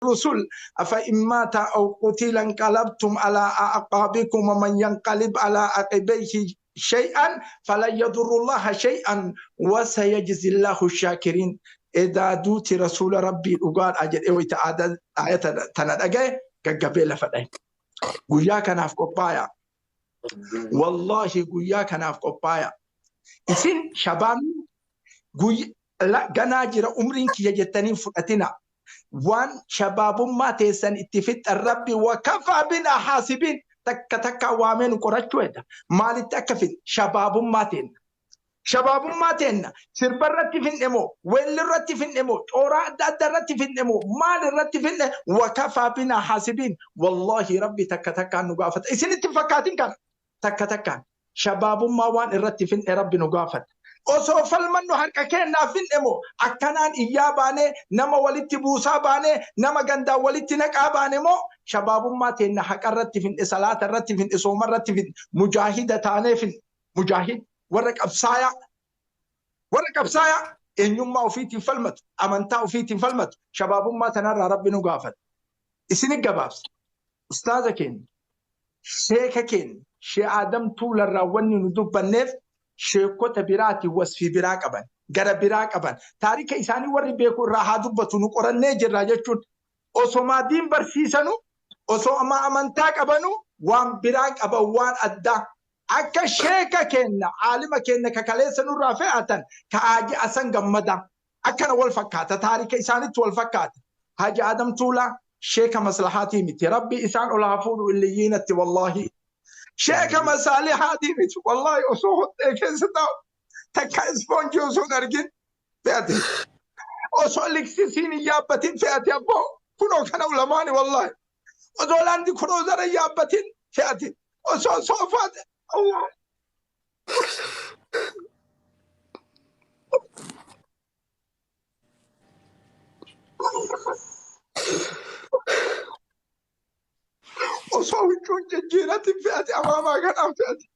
الرسل أفإن مات أو قتل انقلبتم على أعقابكم ومن ينقلب على عقبيه شيئا فلن يضر الله شيئا وسيجزي الله الشاكرين. إذا دوت رسول ربي وقال أجل إيه ويتعادل آية تندقى قبل فدين قويا كان في قبايا والله قويا كان في قبايا إسين شباب قوي لا جناجر أمرينك يجتنين فتنا وان شباب ما تيسن اتفت الرب وكفى بنا حاسبين تك وامن قرشويدا مال تكفت شباب ما تين سرب الرتفين امو ويل الرتفين امو اورا داد الرتفين امو مال الرتفين وكفى بنا حاسبين. والله ربي تك نقافت اسن اتفاقاتين كان تك شباب ما وان الرتفين ربي نقافت osoo falmannu harka keennaaf hin dhimo akkanaan iyyaa baane nama walitti buusaa baane nama gandaa walitti naqaa baane moo shabaabummaa teenna haqa irratti finne salaata irratti finne sooma irratti finne mujaahida taanee finne mujaahid warra qabsaaya eenyummaa ofiitiin falmatu amantaa ofiitiin falmatu shabaabummaa tanarraa rabbi nu gaafata. Isini gabaabsa ustaaza keenya sheeka keenya shee Aadam Tuularraa wanni nu dubbanneef sheekota biraati wasfi biraa qaban gara biraa qaban taarika isaanii warri beeku irraa haa dubbatu nu qorannee jirra jechuun osoo maadiin barsiisanu osoo amantaa qabanu waan biraa qaban waan addaa akka sheeka kenna aalima kenna ka kaleessa nurraa fe'atan ka Haaji Hasan Gammada akkana wal fakkaata taarika isaaniitti wal fakkaata. Haaji Aadam Tuulaa sheeka maslahaatii miti rabbi isaan ol haa fuudhu illiyyiinatti wallahi شيخ مصالحة دي والله أصوات كيستا تكا إسبونجي أصوات أرجين فياتي أصوات لكسيسين يابتين فياتي أبو كنو كان علماني والله أصوات عندي كنو زر يابتين فياتي أصوات صوفات الله وصوفون جنجيرتي فياتي أماما كان فياتي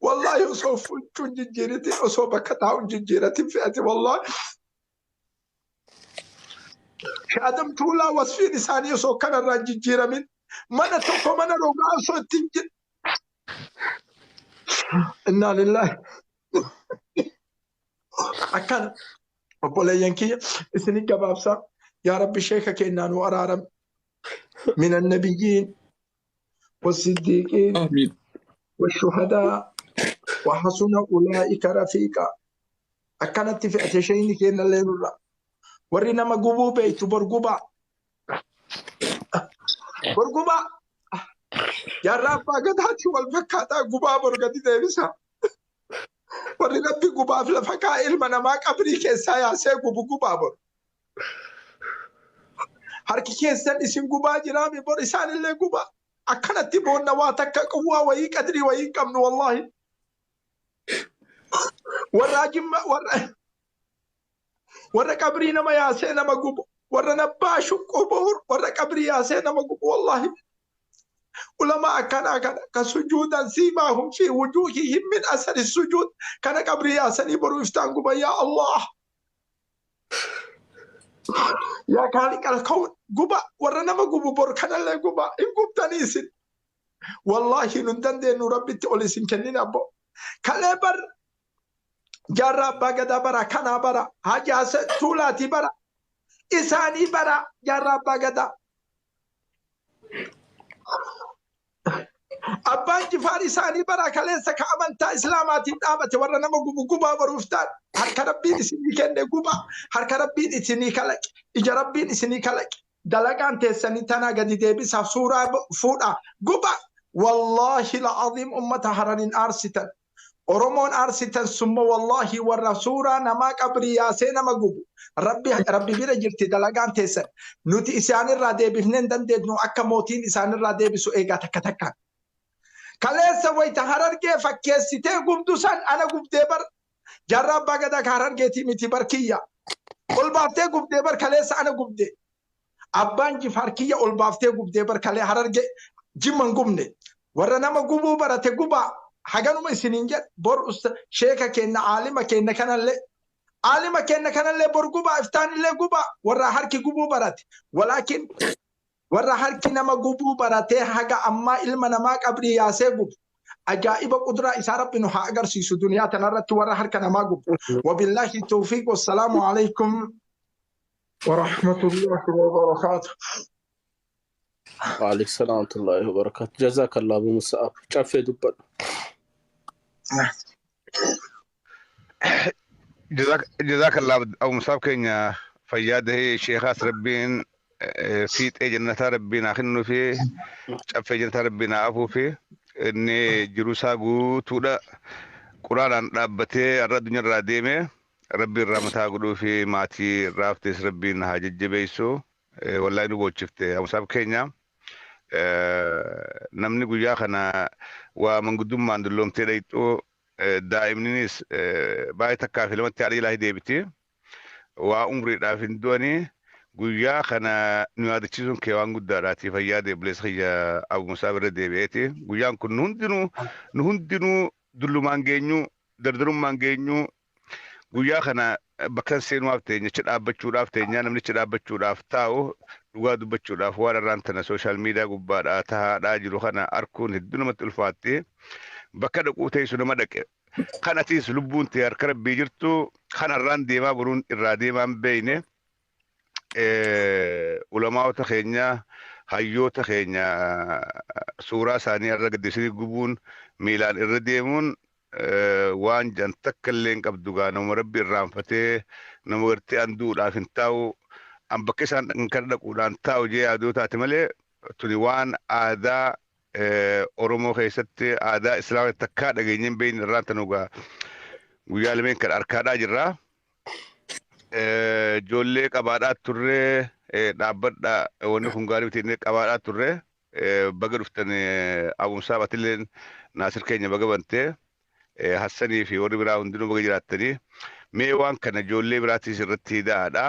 والله وصوفون جنجيرتي وصوبك تاون جنجيرتي فياتي والله شادم تولا وصفي لساني وصو كان الرجل جيرا من توكو من روغا وصو تنجل إنا لله أكان وبولا ينكي إسني قبابسا يا رب شيخك إنا نوارارم من النبيين والصديقين آمين والشهداء وحسن أولئك رفيقا. أكانت في أتشين كينا الليل ورنا ما قبو بيت برقبا يا رب قد هاتي والفكاتا قبا برقدي ديبسا ورنا بي قبا في الفكا إلمنا ما قبري كيسا ياسي قبا بر harki keessan isin gubaa jiraami bor isaan illee gubaa akkanatti boonna waa takka qawwaa wayii qadrii wayii qabnu wallahi warra qabrii nama yaasee nama gubu warra nabbaa shuqqoo bohur warra qabrii yaasee nama gubu wallahi ulama akkana kana ka sujuudan siimaahum fi wujuuhihim min asari sujuud kana qabrii yaasanii boru iftaan guba yaa Allah يا خالق الكون غبا ورنا ما غبو بور كان لا غبا ان غبتنيسن والله نندن دي ربي تولسن كننا بو كلبر جرب بغدا برا كنا برا حاجه تولاتي برا اساني برا جرب بغدا أبان جفاري ساني برا كليسا كأمانتا إسلاماتي دامت ورنا ما غبا بروفتان harka rabbiin isinii kenne guba harka rabbiin isinii kalaqe ija rabbiin isinii kalaqe dalagaan teessanii tana gadi deebisaaf suuraa fuudha guba wallahi alazim ummata hararin arsitan oromoon arsitan summa wallahi warra suuraa namaa qabrii yaasee nama gubu rabbi bira jirti dalagaan teessan nuti isaanirraa deebifneen dandeetnu akka mootiin isaanirraa deebisu eegaa takka takkaan kaleessa wayta harargee fakkeessitee gubdu san ana gubdee bar جرب بقى كهران جيتي متي بركية قل بافتي قبدي بركاليس أنا قبدي أبان جفاركية قل بافتي قبدي بركالي هران جيمان قمني ورنا ما قبو براتي قبا حاجانو ما سنينجت بور شيكا كينا عالمة كينا كان اللي عالم كأن كان اللي برقوبة إفتان اللي قوبة ورا حركي قوبو برات ولكن ورا حركي نما قوبو براتي حاجة أما إلما نما قبري ياسي قوب أجائب قدرة إسارة بنو حاجر سيسو دنيا تنرت ورا حركة نما قوب وبالله التوفيق والسلام عليكم ورحمة الله وبركاته. وعليكم السلام ورحمة الله وبركاته. جزاك الله أبو مصعب. شافي دبر. جزاك الله أبو مصعب. كينيا فياده شيخاس ربين في جنة ربنا خنو في شاف جنة ربنا أبو في إني جروسا تودا قرآن ربته الرد دنيا راديمه ربي الرحمة قلو في ماتي رافتس ربنا هاجج بيسو والله نقول شفته أبو مصعب. كينيا namni guyyaa kana waa manguddummaa dulloom teedhayxoo daa'imninis baay'ee takkaa fi lamatti haadha ilaahi deebiti waa umriidhaaf hin du'anii guyyaa kana nu yaadachiisuun kee waan guddaadhaati. Fayyaa deebilees kiyya Abu Musaab irra deebi'eeti. Guyyaan kun nu hundinuu dullumaan geenyu dardarummaan geenyu guyyaa kana bakka seenuudhaaf teenya achi dhaabbachuudhaaf teenya namnichi dhaabbachuudhaaf taa'u dhugaa dubbachuudhaaf waan irraan tana sooshaal miidiyaa gubbaadhaa taa'aadhaa jiru kana arkuun hedduu namatti ulfaatti. Bakka dhaquu teessu nama dhaqe kan atiis lubbuun ta'e harka rabbii jirtu kan irraan deemaa boruun irraa deemaa hin beeyne ulamaa'ota keenya hayyoota keenya suuraa isaanii irra gaddisanii gubuun miilaan irra deemuun waan jan takka illee hin qabdu gaa nama rabbi irraanfatee nama gartee anduudhaaf hin taa'u an bakka isaan kan dhaquudhaan taa'u jee yaaduu taate malee tuni waan aadaa Oromoo keessatti aadaa Islaamaa takkaa dhageenyeen beeyni irraan tanugaa guyyaa lameen kan arkaadhaa jirra. Ijoollee qabaadhaa turree dhaabbadha wanni kun gaarii bitee qabaadhaa turree baga dhuftan Abu Musaab atilleen Naasir keenya baga bantee Hassanii fi warri biraa hundinuu baga jiraattanii mee waan kana ijoollee biraatiis irratti hidhaadha.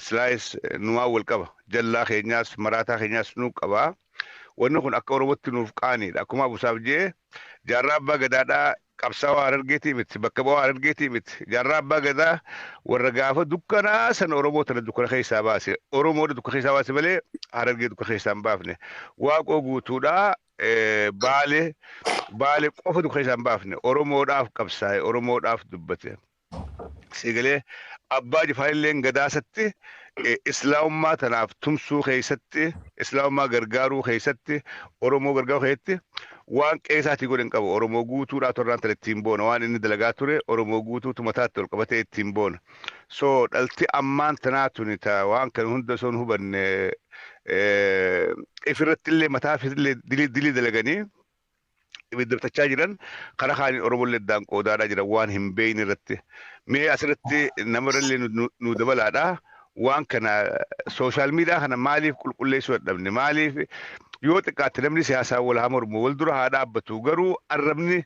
Silaayis numaa wal qaba jallaa keenyaas maraataa keenyaas nuu qaba. Wanni kun akka Oromootti nuuf qaaniidha. Akkuma Abu Musaab jee jaarraa abbaa gadaadhaa qabsaa'aa Harargeetii miti bakka bu'aa Harargeetii miti jaarraa abbaa gadaa warra gaafa dukkanaa sana Oromoo tana dukkana keessaa baase Oromoo dukkana keessaa baase malee Harargee dukkana keessaa hin baafne waaqoo guutuudhaa Baalee qofa dukkana keessaa hin baafne Oromoodhaaf qabsaa'e Oromoodhaaf dubbate. Sigalee abbaa Jifaarillee gadaasatti Islaamummaa tanaaf tumsuu keessatti Islaamummaa gargaaruu keessatti Oromoo gargaaruu keessatti waan qeesaatii godhan qabu Oromoo guutuudhaa torraan tana ittiin boona waan inni dalagaa ture Oromoo guutuutu mataatti ol qabatee ittiin boona. So dhalti ammaan tanaa tuni taa waan kan hunda osoo hin hubanne ifirratti illee mataa illee dilii dalaganii ibiddatachaa jiran karaa kaaniin Oromoo illee daan qoodaadhaa jiran waan hin beeyne irratti mee asirratti namarallee nu dabalaadhaa. Waan kana sooshaal miidiyaa kana maaliif qulqulleessuu dadhabne maaliif yoo xiqqaatte namni siyaasaa wal haa mormu wal dura haa dhaabbatu garuu arrabni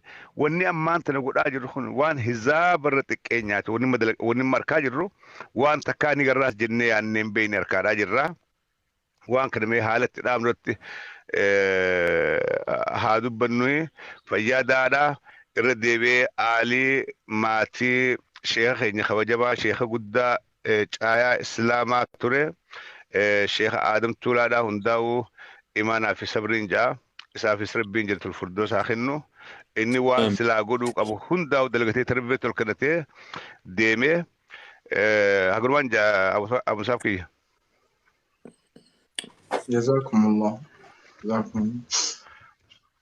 wanni ammaan tana godhaa jirru kun waan hizaabarra xiqqeenyaati wanni markaa jirru waan takkaa ni garraas jennee yaannee hin beeyne harkaadhaa jirra. Waan kana mee haalatti dhaabnutti haa dubbannu fayyaadaadhaa irra deebi'ee aalii maatii sheeka keenya kabajamaa sheeka guddaa caayaa Islaamaa ture sheeka Aadam Tuulaadhaa hundaa'uu imaanaa fi sabriin ja'a isaafis rabbiin jirtul firdoosa haa kennu inni waan silaa godhuu qabu hundaa'uu dalagatee tarbee tol kadhatee deemee hagurumaan ja'a Abu Musaab kiyya. Jazakumullah.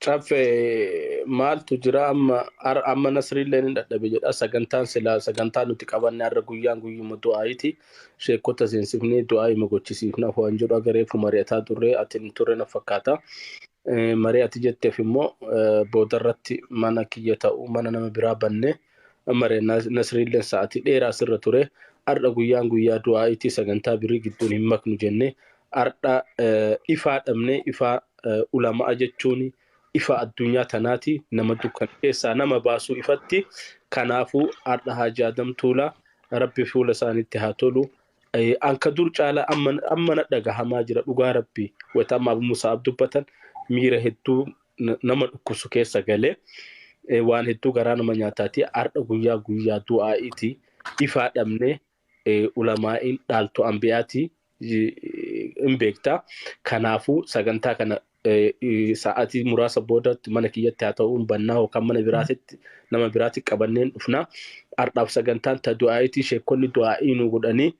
Caffee maaltu jira amma Nasriillee ni dadhabe jedha sagantaan silaa sagantaa nuti qabanne har'a guyyuma du'aayiiti sheekota seensifnee du'aayi gochisiifnaaf waan jedhu agareefu mari'ataa turre ati turre na fakkaata. Mari'ati jetteef immoo boodarratti mana kiyya ta'u mana nama biraa banne maree Nasriillee sa'aatii dheeraa sirra ture har'a guyyaa du'aayiiti sagantaa birii gidduun hin maknu jenne har'a ifaa dhabne ifaa ulamaa jechuun ifa addunyaa tanaati nama dukkan keessaa nama baasuu ifatti kanaafuu har'a Haaji Aadam Tuulaa rabbi fuula isaaniitti haa tolu anka dur caala amma na dhagahamaa jira dhugaa rabbi wata amma Abu Musaab dubbatan miira hedduu nama dhukkusu keessa galee waan hedduu garaa nama nyaataati har'a guyyaa du'aa'iiti ifaadhamne ulamaa'in dhaaltu anbiyaati in beekta. Kanaafuu sagantaa kana sa'aatii muraasa boodatti mana kiyyatti haa ta'u bannaa yookaan mana biraatitti nama biraatti qabanneen dhufna. Ardhaaf sagantaan ta du'aayitii sheekonni du'aa'ii nu godhanii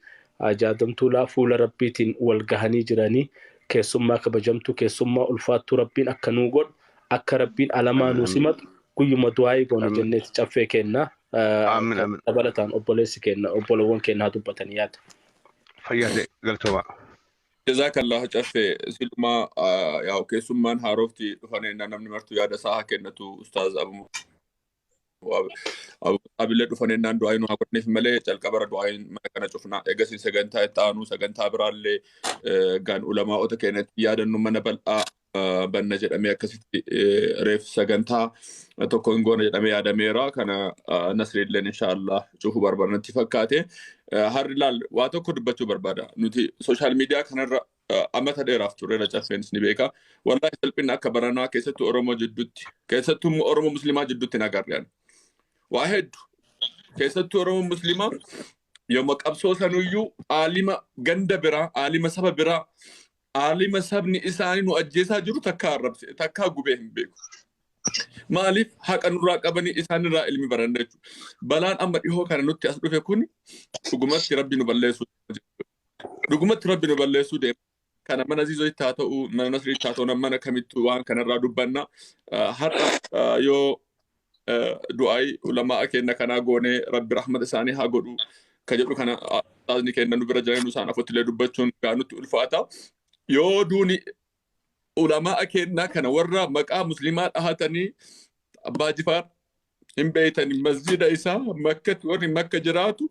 jaadamtuulaa fuula rabbiitiin wal gahanii jiranii keessummaa kabajamtu keessummaa ulfaattuu rabbiin akka nuu godhu akka rabbiin alamaa nu simatu guyyuma du'aayii goona jenneeti caffee kenna. Dabalataan obboleessi kenna obbolowwan kennaa dubbatanii yaada. Fayyade galtooma. Jazakallah caffee silma yaa keessummaan haarofti dhufanii namni martu yaada isaa kennatu ustaaz Abillee dhufanii du'aayin nu haaqonneef malee calqabara du'aayin mana kana cufnaa eegasiin sagantaa itti aanu sagantaa biraallee gaan ulamaa'ota keenyatti yaadannu mana bal'aa banna jedhamee akkasitti reef sagantaa tokko hin goona jedhamee yaadameera kana nasriilleen inshaallah cufu barbaadnatti fakkaate harri laal waa tokko dubbachuu barbaada nuti sooshaal miidiyaa kanarra amata dheeraaf turreera caffeenis ni beeka wallahi salphinna akka baranaa keessattuu Oromoo jidduutti keessattuu Oromoo Muslimaa jidduutti nagarreen waa hedduu keessattuu Oromoo Muslimaa yooma qabsoo sanuyyuu aalima ganda biraa aalima saba biraa aalima sabni isaanii nu ajjeesaa jiru takkaa arrabse takkaa gubee hin beeku. Maaliif haqa nurraa qabanii isaanirraa ilmi baranna jechuudha. Balaan amma dhihoo kana nutti as dhufe kun dhugumatti rabbi nu balleessuu dhugumatti rabbi nu balleessuu deema. Kana mana Ziizootti haa ta'u mana Nasriitti haa ta'u mana kamittuu waan kanarraa dubbanna har'a yoo du'aayi ulamaa kenna kanaa goonee rabbi rahmata isaanii haa godhu ka jedhu kana taasni kenna nu bira jiranii isaan afottilee dubbachuun gaanutti ulfaata. Yoo duuni ulamaa kenna kana warra maqaa muslimaa dhahatanii Abbaa Jifaar hin beeytani masjida isaa makkatti warri makka jiraatu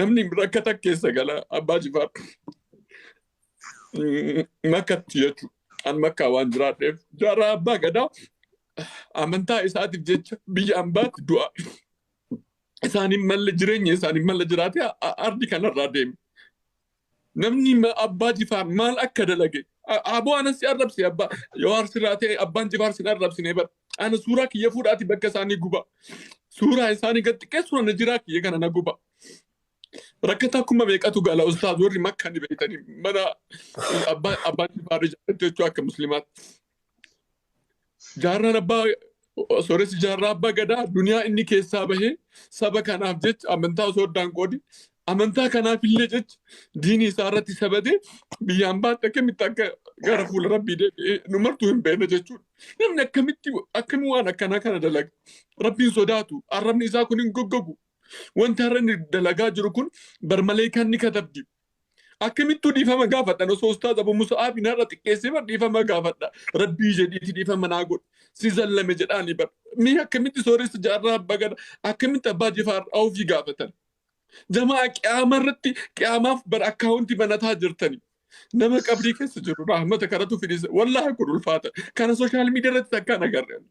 namni rakkata keessa gala Abbaa Jifaar makkatti jechuudha. An makkaa waan jiraadheef jaarraa abbaa gadaa amantaa isaatiif jecha biyya ambaatti du'a isaanii malle jireenya isaanii malle jiraate ardi kanarraa deeme. Namni Abbaa Jifaar maal akka dalage aboo anas arrabsi abbaa yoo arsiraate Abbaan Jifaar sin arrabsine bar ana suuraa kiyya fuudhaati bakka isaanii guba suuraa isaanii gattiqeessuu na jiraa kiyya kana na guba rakkata akkuma beekatu gala ustaaz warri makka ni beeytanii mana Abbaan Jifaar ijaarrate jechuu akka muslimaatti. Jaarraan abbaa sooressi jaarraa abbaa gadaa duniyaa inni keessaa bahee saba kanaaf jecha amantaa osoo addaan qoodi amantaa kanaaf illee jecha diinii isaa irratti sabatee biyyaan baatti akkamitti akka gara fuula rabbii deebi'ee nu martuu hin beekne jechuudha. Namni akkami waan akkanaa kana dalaga rabbiin sodaatu arrabni isaa kun hin goggogu wanti har'a inni dalagaa jiru kun barmalee kan ni katabdi. Akkamittuu dhiifama gaafadha osoo ustaaz Abu Musa'aab narra xiqqeessee bar dhiifama gaafadha rabbii jedhiiti dhiifama naa godhu si zallame jedhaanii bar mi akkamitti sooressi jaarraa abbaa gadaa akkamitti Abbaa Jifaar ofii gaafatan jamaa qiyaamarratti qiyaamaaf bar akkaawunti banataa jirtanii nama qabrii keessa jiru rahmata karatu fidisa wallahi kun ulfaata kana sooshaal miidiyaa irratti takkaan agarre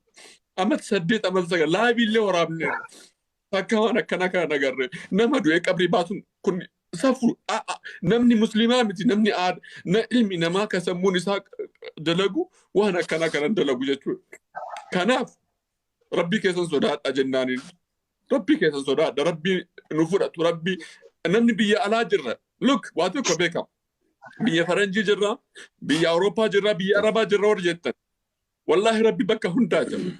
amat 8 amat 9 laabiillee waraabne takka waan akkana kana agarre nama du'ee qabrii baasuun kun safu namni muslimaa miti namni na ilmi namaa ka sammuun isaa dalagu waan akkana kana dalagu jechuudha. Kanaaf rabbii keessan sodaadha jennaaniin rabbii keessan sodaadha rabbii nu fudhatu rabbii namni biyya alaa jirra look waa tokko beekama biyya faranjii jirra biyya Awurooppaa jirra biyya Arabaa jirra warri jettan wallahi rabbi bakka hundaa jira.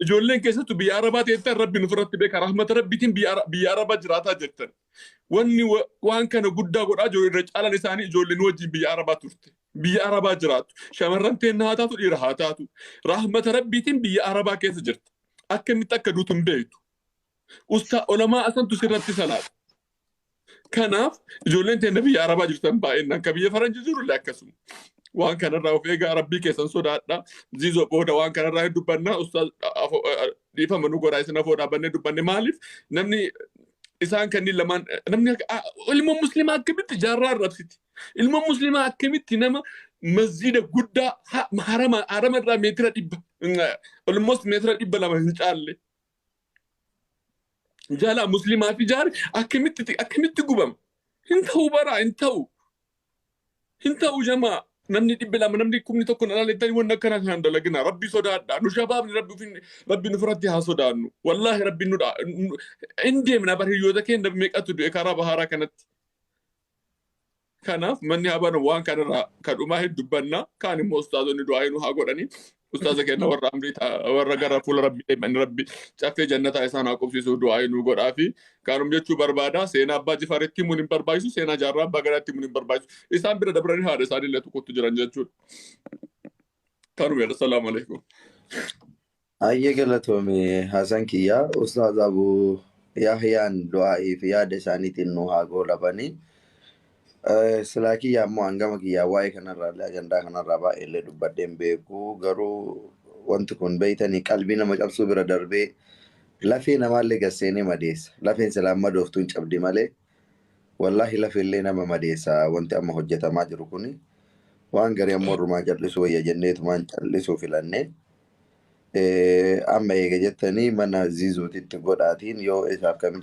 Ijoolleen keessattuu biyya Arabaa ta'ettan rabbi nu fudhatti beeka rahmata rabbiitiin biyya Arabaa jiraataa jirtan. Wanni waan kana guddaa godhaa jiru irra caalan isaanii ijoolleen wajjin biyya Arabaa turte. Biyya Arabaa jiraatu. Shamarran teenna haa taatu dhiira haa taatu. Rahmata rabbiitiin biyya Arabaa keessa jirta. Akkamitti akka duutu hin beektu. Ulamaa asantu sirratti salaata. Kanaaf ijoolleen teenna biyya Arabaa jirtan baay'inaan ka biyya faranjii jirullee akkasuma. Waan kanarraa of eegaa rabbii keessan sodaadha. Ziizoo booda waan kanarraa dubbannaa ustaaz dhiifama nu godhaa isin afoo dhaabannee dubbanne maaliif namni isaan kanneen lamaan namni ilma muslimaa akkamitti jaarraa arrabsiti. Ilma muslimaa akkamitti nama masjida guddaa harama irraa meetira 100 almost meetira 200 hin caalle. Jala muslimaa fi jaari akkamitti gubama. Hin ta'u baraa hin ta'u jamaa. namni dhibbe lama namni kumni tokko na laaltanii waan akkana kan dalagina rabbi sodaadha nu shabaabni rabbi nu furratti haa sodaannu wallahi rabbi nu indeemna bar hiriyoota keenya meeqatu du'e karaa baharaa kanatti kanaaf manni habana waan kanarraa kadhumaa heddubbannaa kaan immoo ustaazonni du'aa nu haa godhanii ustaaza keenya warra amriita warra gara fuula rabbi deemanii rabbi caffee jannataa isaan haa qubsiisuu du'aa nu godhaa fi kaanum jechuu barbaada seenaa abbaa jifaaritti himuun hin barbaachisu seenaa jaarraa abbaa gadaatti himuun hin barbaachisu isaan bira dabranii haadha isaaniillee tokkotti jiran jechuudha. Kaanum jedha salaamu alaikum. Ayyee galatoome Hasan kiyyaa ustaaz Abu Yahyaan du'aa fi yaada isaaniitiin nu haa goolabanii. Silaa kiyyaa immoo hangama kiyyaa waa'ee kanarraa ajandaa kanarraa baay'eellee dubbadheen beeku garuu wanti kun beeytanii qalbii nama cabsuu bira darbee lafee namaallee gasseenee madeessa lafeen silaa madooftuun cabdi malee wallaahi lafeellee nama madeessa wanti amma hojjetamaa jiru kuni waan garii ammoo rumaa callisuu wayya jenneetumaan callisuu filannee amma eega jettanii mana ziizuutitti godhaatiin yoo isaaf kam